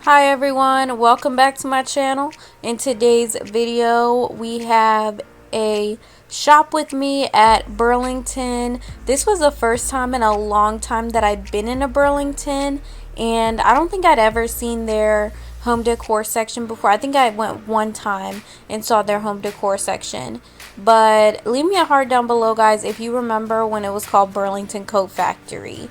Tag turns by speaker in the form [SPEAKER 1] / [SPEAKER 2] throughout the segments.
[SPEAKER 1] Hi everyone, welcome back to my channel. In today's video we have a shop with me at Burlington. This was the first time in a long time that I'd been in a Burlington, and I don't think I'd ever seen their home decor section before. I think I went one time and saw their home decor section, but leave me a heart down below, guys, if you remember when it was called Burlington Coat Factory.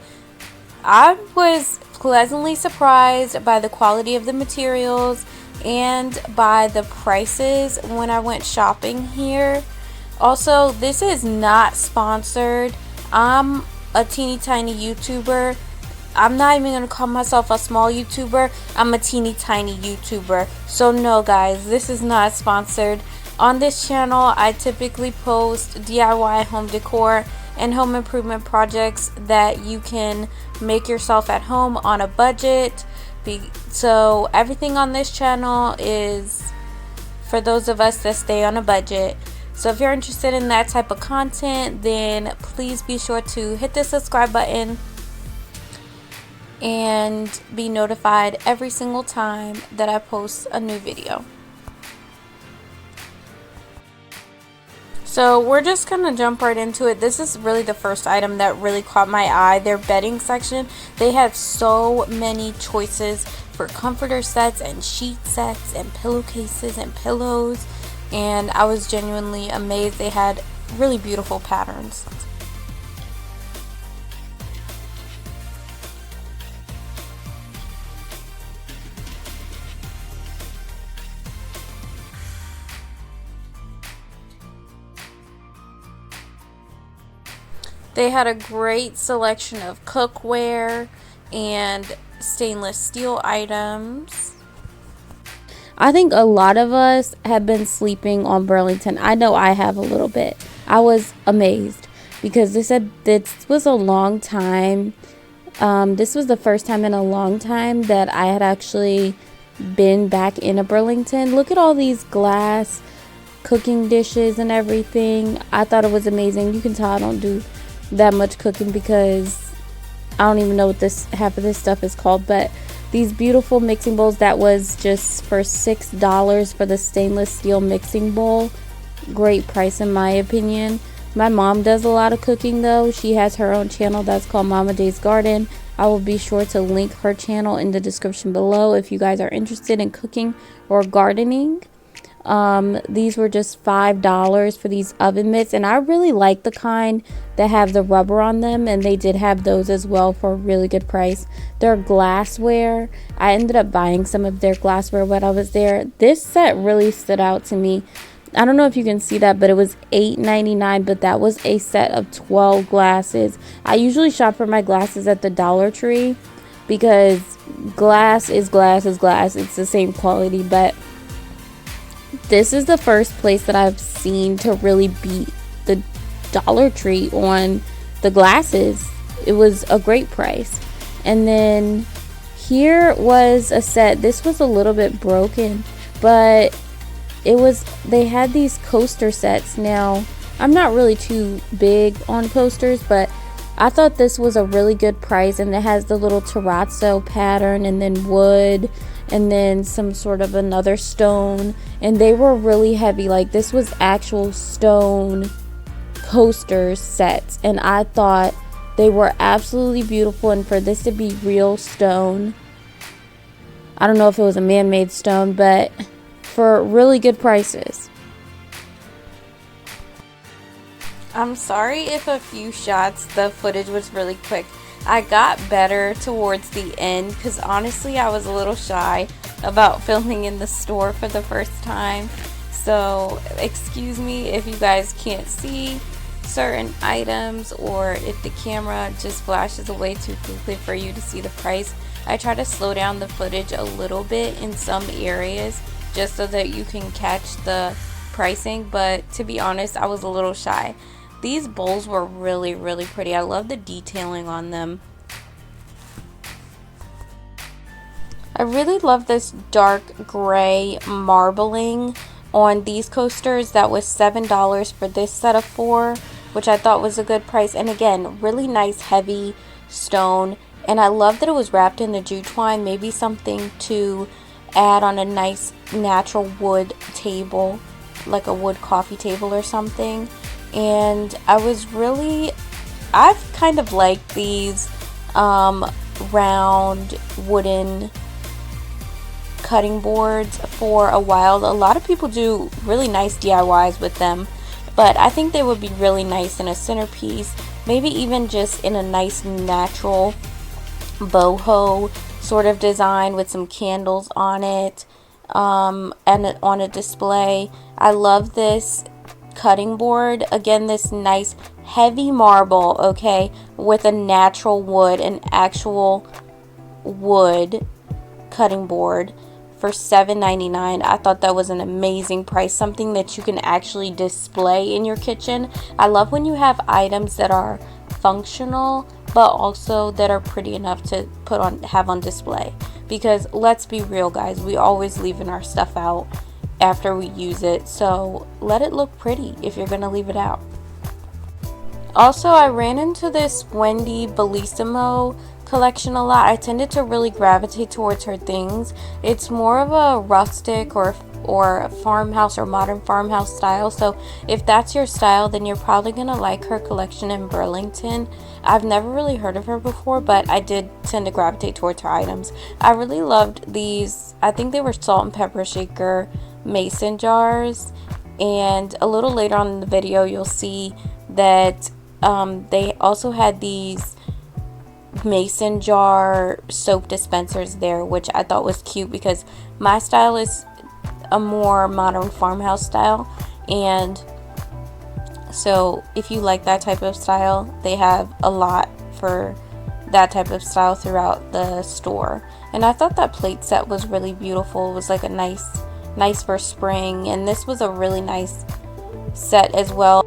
[SPEAKER 1] I was pleasantly surprised by the quality of the materials and by the prices when I went shopping here. Also, this is not sponsored. I'm a teeny tiny YouTuber. I'm not even going to call myself a small YouTuber. I'm a teeny tiny YouTuber. So no guys, this is not sponsored. On this channel, I typically post DIY home decor and home improvement projects that you can make yourself at home on a budget. So everything on this channel is for those of us that stay on a budget. So if you're interested in that type of content, then please be sure to hit the subscribe button and be notified every single time that I post a new video. So we're just gonna jump right into it. This is really the first item that really caught my eye. Their bedding section. They have so many choices for comforter sets and sheet sets and pillowcases and pillows, and I was genuinely amazed. They had really beautiful patterns. They had a great selection of cookware and stainless steel items. I think a lot of us have been sleeping on Burlington. I know I have a little bit. I was amazed because they said this was a long time. This was the first time in a long time that I had actually been back in a Burlington. Look at all these glass cooking dishes and everything. I thought it was amazing. You can tell I don't do that much cooking because I don't even know what this half of this stuff is called, but these beautiful mixing bowls, that was just for $6 for the stainless steel mixing bowl. Great price in my opinion. My mom does a lot of cooking though. She has her own channel that's called Mama Day's Garden. I will be sure to link her channel in the description below if you guys are interested in cooking or gardening. These were just $5 for these oven mitts, and I really like the kind that have the rubber on them, and they did have those as well for a really good price. They're glassware. I ended up buying some of their glassware when I was there. This set really stood out to me. I don't know if you can see that, but it was $8.99, but that was a set of 12 glasses. I usually shop for my glasses at the Dollar Tree because glass is glass is glass. It's the same quality, but this is the first place that I've seen to really beat the Dollar Tree on the glasses. It was a great price. And then here was a set. This was a little bit broken, but they had these coaster sets. Now, I'm not really too big on coasters, but I thought this was a really good price, and it has the little terrazzo pattern and then wood and then some sort of another stone, and they were really heavy. Like, this was actual stone coaster sets, and I thought they were absolutely beautiful. And for this to be real stone, I don't know if it was a man-made stone, but for really good prices. I'm sorry if a few shots the footage was really quick. I got better towards the end because honestly I was a little shy about filming in the store for the first time. So excuse me if you guys can't see certain items or if the camera just flashes away too quickly for you to see the price. I try to slow down the footage a little bit in some areas just so that you can catch the pricing, but to be honest, I was a little shy. These bowls were really, really pretty. I love the detailing on them. I really love this dark gray marbling on these coasters. That was $7 for this set of 4, which I thought was a good price. And again, really nice heavy stone. And I love that it was wrapped in the jute twine, maybe something to add on a nice natural wood table, like a wood coffee table or something. And I've kind of liked these round wooden cutting boards for a while. A lot of people do really nice DIYs with them, but I think they would be really nice in a centerpiece, maybe even just in a nice natural boho sort of design with some candles on it, and on a display. I love this cutting board. Again, this nice heavy marble, okay, with a natural wood, an actual wood cutting board for $7.99. I thought that was an amazing price, something that you can actually display in your kitchen. I love when you have items that are functional but also that are pretty enough to have on display, because let's be real, guys, we always leaving our stuff out after we use it, so let it look pretty if you're gonna leave it out. Also, I ran into this Wendy Bellissimo collection a lot. I tended to really gravitate towards her things. It's more of a rustic or a farmhouse or modern farmhouse style, so if that's your style, then you're probably gonna like her collection in Burlington. I've never really heard of her before, but I did tend to gravitate towards her items. I really loved these. I think they were salt and pepper shaker mason jars, and a little later on in the video you'll see that they also had these mason jar soap dispensers there, which I thought was cute because my style is a more modern farmhouse style, and so if you like that type of style, they have a lot for that type of style throughout the store. And I thought that plate set was really beautiful. It was like a nice for spring, and this was a really nice set as well.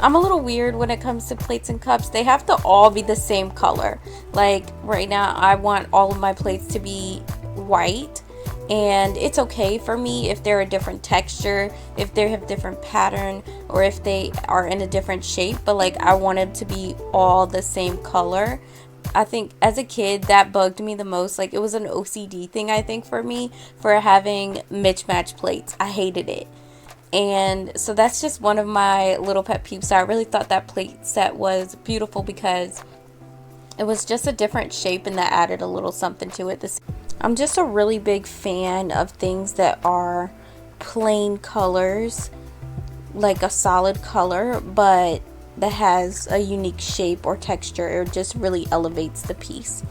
[SPEAKER 1] I'm a little weird when it comes to plates and cups. They have to all be the same color. Like right now I want all of my plates to be white, and it's okay for me if they're a different texture, if they have different pattern, or if they are in a different shape, but like I want them to be all the same color. I think as a kid that bugged me the most. Like it was an OCD thing, I think, for me, for having mismatched plates. I hated it. And so that's just one of my little pet peeves. So I really thought that plate set was beautiful because it was just a different shape, and that added a little something to it. I'm just a really big fan of things that are plain colors, like a solid color, but that has a unique shape or texture. It just really elevates the piece.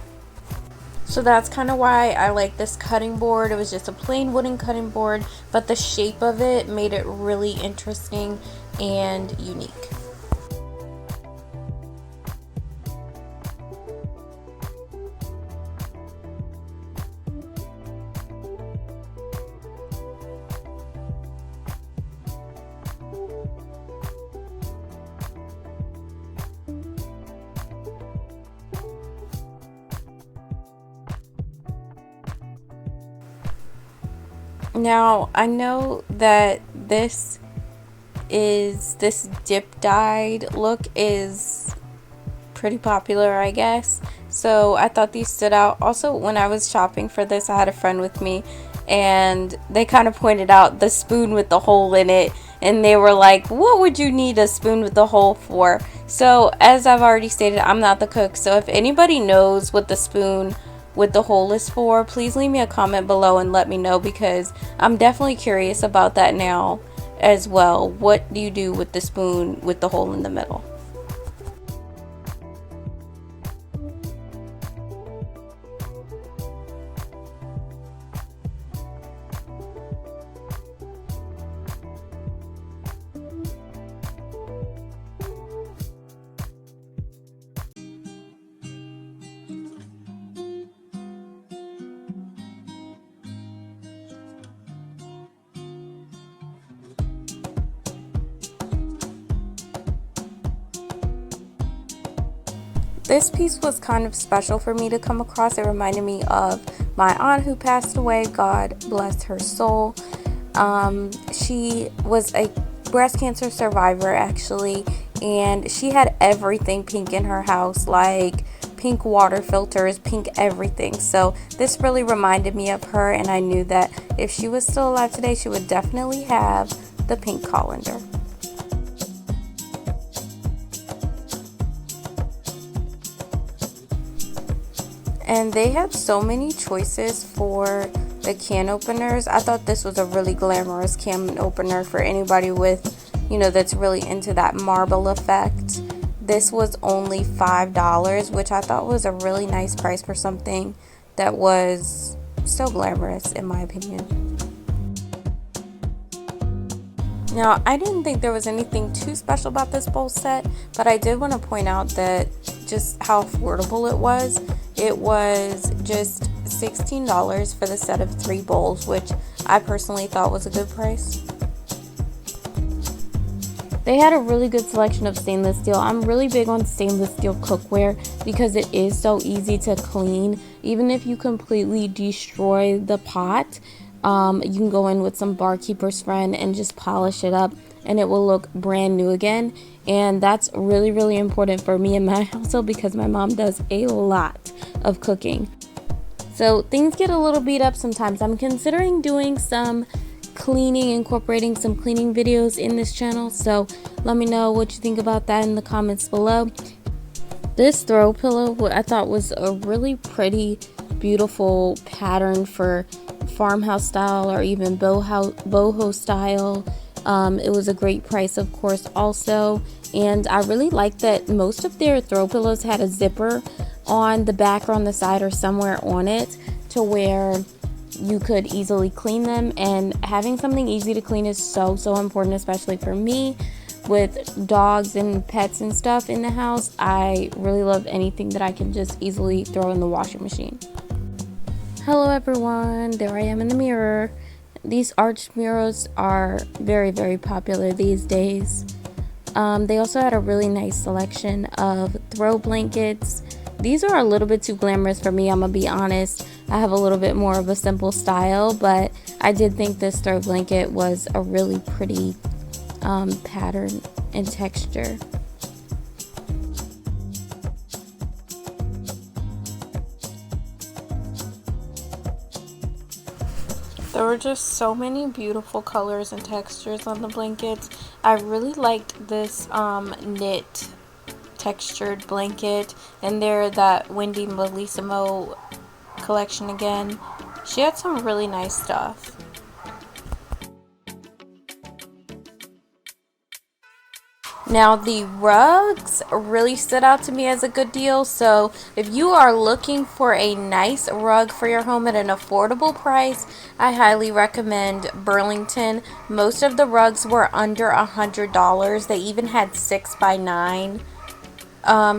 [SPEAKER 1] So that's kind of why I like this cutting board. It was just a plain wooden cutting board, but the shape of it made it really interesting and unique. Now, I know that this dip dyed look is pretty popular, I guess. So I thought these stood out. Also, when I was shopping for this, I had a friend with me, and they kind of pointed out the spoon with the hole in it, and they were like, what would you need a spoon with the hole for? So as I've already stated, I'm not the cook, so if anybody knows what the spoon with the hole is for, please leave me a comment below and let me know, because I'm definitely curious about that now as well. What do you do with the spoon with the hole in the middle? This piece was kind of special for me to come across. It reminded me of my aunt who passed away. God bless her soul. She was a breast cancer survivor, actually, and she had everything pink in her house, like pink water filters, pink everything. So this really reminded me of her, and I knew that if she was still alive today, she would definitely have the pink colander. And they had so many choices for the can openers. I thought this was a really glamorous can opener for anybody with, you know, that's really into that marble effect. This was only $5, which I thought was a really nice price for something that was so glamorous, in my opinion. Now, I didn't think there was anything too special about this bowl set, but I did want to point out that just how affordable it was. It was just $16 for the set of 3 bowls, which I personally thought was a good price. They had a really good selection of stainless steel. I'm really big on stainless steel cookware because it is so easy to clean. Even if you completely destroy the pot, you can go in with some barkeeper's friend and just polish it up, and it will look brand new again. And that's really, really important for me in my household because my mom does a lot of cooking. So things get a little beat up sometimes. I'm considering doing some cleaning, incorporating some cleaning videos in this channel. So let me know what you think about that in the comments below. This throw pillow, what I thought was a really pretty, beautiful pattern for farmhouse style or even boho style. It was a great price, of course, also. And I really like that most of their throw pillows had a zipper on the back or on the side or somewhere on it to where you could easily clean them. And having something easy to clean is so important, especially for me with dogs and pets and stuff in the house. I really love anything that I can just easily throw in the washing machine. Hello everyone, there I am in the mirror. These arched mirrors are very, very popular these days. They also had a really nice selection of throw blankets. These are a little bit too glamorous for me, I'm gonna be honest. I have a little bit more of a simple style, but I did think this throw blanket was a really pretty pattern and texture. There were just so many beautiful colors and textures on the blankets. I really liked this knit textured blanket, and there that Wendy Belissimo collection again. She had some really nice stuff. Now the rugs really stood out to me as a good deal. So if you are looking for a nice rug for your home at an affordable price, I highly recommend Burlington. Most of the rugs were under $100. They even had 6x9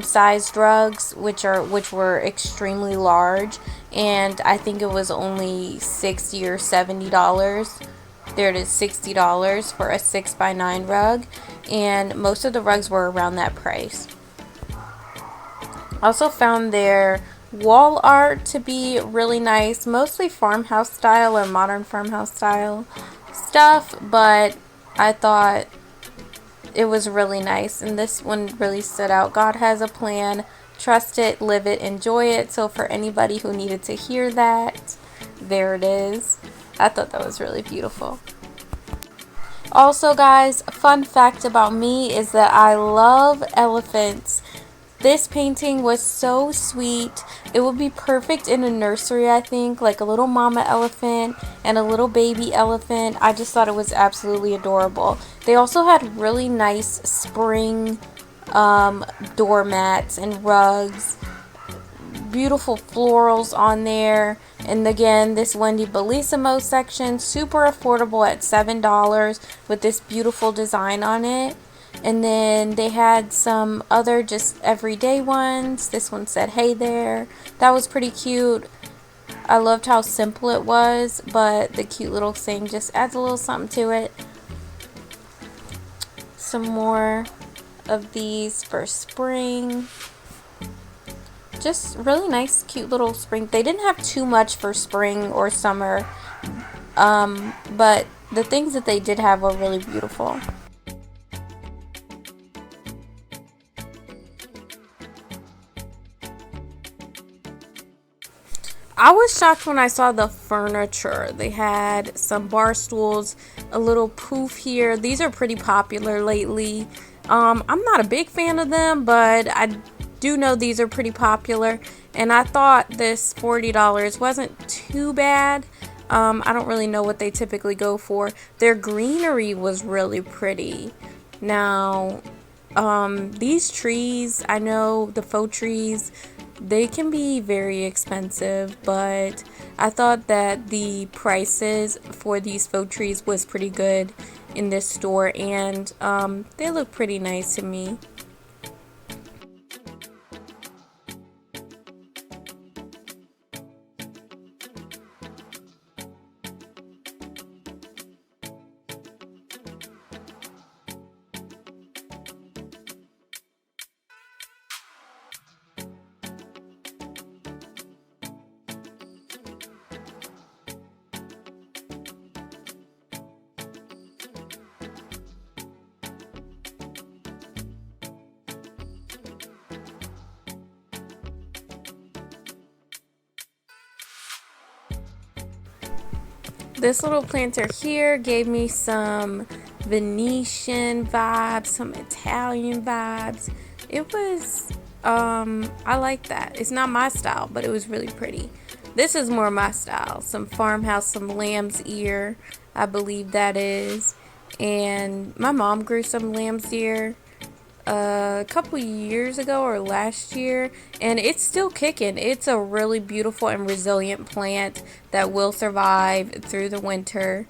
[SPEAKER 1] sized rugs, which were extremely large, and I think it was only $60 or $70. There it is, $60 for a 6x9 rug, and most of the rugs were around that price. Also found their wall art to be really nice, mostly farmhouse style or modern farmhouse style stuff, but I thought it was really nice, and this one really stood out. God has a plan, trust it, live it, enjoy it. So for anybody who needed to hear that, there it is. I thought that was really beautiful. Also guys, fun fact about me is that I love elephants. This painting was so sweet. It would be perfect in a nursery, I think, like a little mama elephant and a little baby elephant. I just thought it was absolutely adorable. They also had really nice spring doormats and rugs. Beautiful florals on there. And again, this Wendy Bellissimo section, super affordable at $7 with this beautiful design on it. And then they had some other just everyday ones. This one said, "Hey there." That was pretty cute. I loved how simple it was, but the cute little thing just adds a little something to it. Some more of these for spring. Just really nice, cute little spring. They didn't have too much for spring or summer, but the things that they did have were really beautiful. I was shocked when I saw the furniture. They had some bar stools, a little poof here. These are pretty popular lately. I'm not a big fan of them, but I do know these are pretty popular. And I thought this $40 wasn't too bad. I don't really know what they typically go for. Their greenery was really pretty. Now, these trees, I know the faux trees, they can be very expensive, but I thought that the prices for these faux trees was pretty good in this store, and they look pretty nice to me. This little planter here gave me some Venetian vibes, some Italian vibes. It was, I like that. It's not my style, but it was really pretty. This is more my style. Some farmhouse, some lamb's ear, I believe that is. And my mom grew some lamb's ear a couple years ago or last year, and it's still kicking. It's a really beautiful and resilient plant that will survive through the winter.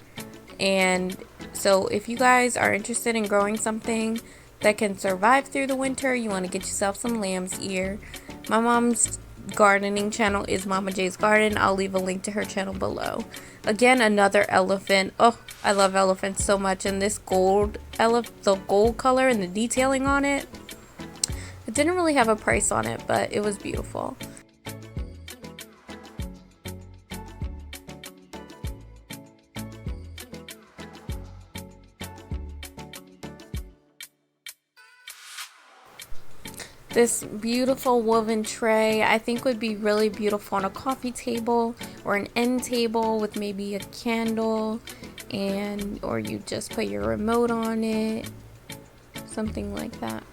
[SPEAKER 1] And so if you guys are interested in growing something that can survive through the winter, you want to get yourself some lamb's ear. My mom's gardening channel is Mama J's Garden. I'll leave a link to her channel below. Again, another elephant. Oh, I love elephants so much. And this the gold color and the detailing on it, it didn't really have a price on it, but it was beautiful. This beautiful woven tray I think would be really beautiful on a coffee table or an end table with maybe a candle, and or you just put your remote on it, something like that.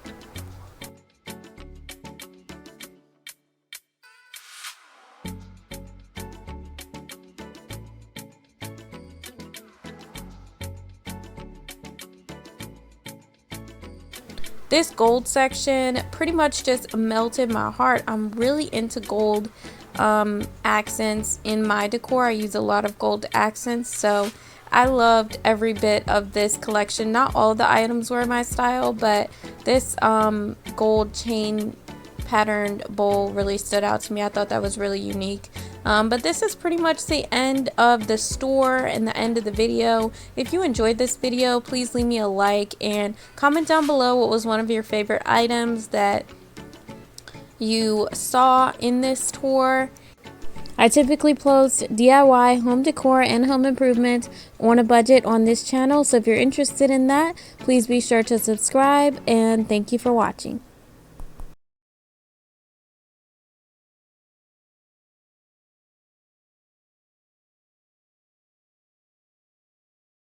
[SPEAKER 1] This gold section pretty much just melted my heart. I'm really into gold accents in my decor. I use a lot of gold accents, so I loved every bit of this collection. Not all the items were my style, but this gold chain patterned bowl really stood out to me. I thought that was really unique. But this is pretty much the end of the store and the end of the video. If you enjoyed this video, please leave me a like and comment down below what was one of your favorite items that you saw in this tour. I typically post DIY, home decor, and home improvement on a budget on this channel, so if you're interested in that, please be sure to subscribe, and thank you for watching.